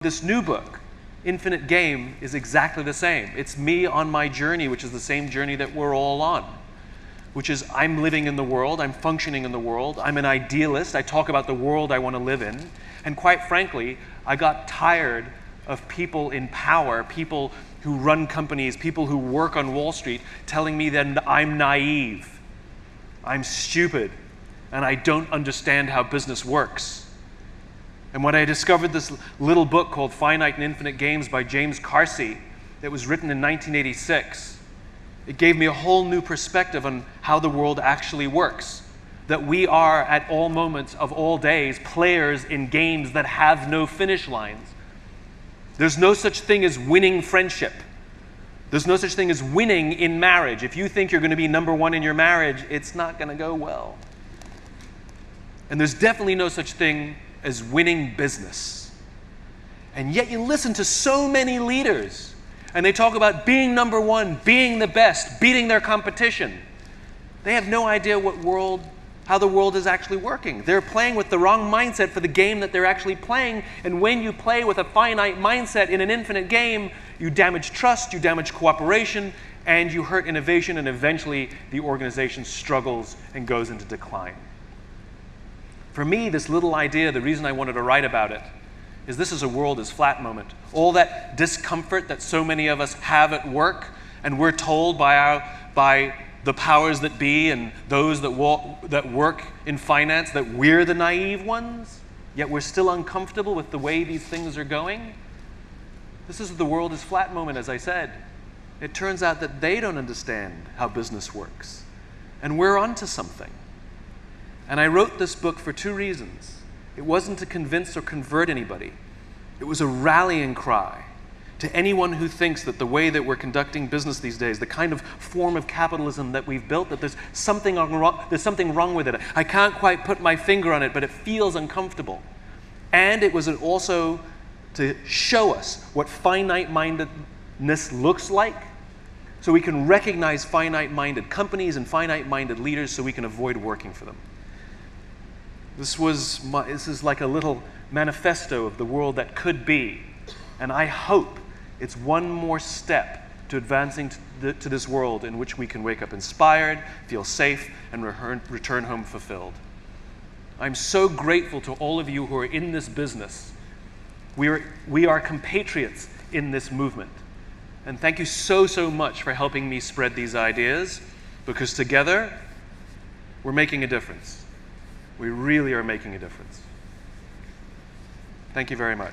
This new book, Infinite Game, is exactly the same. It's me on my journey, which is the same journey that we're all on, which is I'm living in the world, I'm functioning in the world, I'm an idealist, I talk about the world I want to live in, and quite frankly, I got tired of people in power, people who run companies, people who work on Wall Street, telling me that I'm naive, I'm stupid, and I don't understand how business works. And when I discovered this little book called Finite and Infinite Games by James Carsey, that was written in 1986, it gave me a whole new perspective on how the world actually works. That we are, at all moments of all days, players in games that have no finish lines. There's no such thing as winning friendship. There's no such thing as winning in marriage. If you think you're going to be number one in your marriage, it's not going to go well. And there's definitely no such thing as winning business. And yet you listen to so many leaders, and they talk about being number one, being the best, beating their competition. They have no idea how the world is actually working. They're playing with the wrong mindset for the game that they're actually playing, and when you play with a finite mindset in an infinite game, you damage trust, you damage cooperation, and you hurt innovation, and eventually the organization struggles and goes into decline. For me, this little idea, the reason I wanted to write about it, is this is a world is flat moment. All that discomfort that so many of us have at work, and we're told by the powers that be and those that work in finance that we're the naive ones, yet we're still uncomfortable with the way these things are going. This is the world is flat moment, as I said. It turns out that they don't understand how business works, and we're onto something. And I wrote this book for two reasons. It wasn't to convince or convert anybody. It was a rallying cry to anyone who thinks that the way that we're conducting business these days, the kind of form of capitalism that we've built, that there's something wrong with it. I can't quite put my finger on it, but it feels uncomfortable. And it was also to show us what finite-mindedness looks like, so we can recognize finite-minded companies and finite-minded leaders so we can avoid working for them. This is like a little manifesto of the world that could be, and I hope it's one more step to advancing to this world in which we can wake up inspired, feel safe, and return home fulfilled. I'm so grateful to all of you who are in this business. We are compatriots in this movement. And thank you so much for helping me spread these ideas, because together we're making a difference. We really are making a difference. Thank you very much.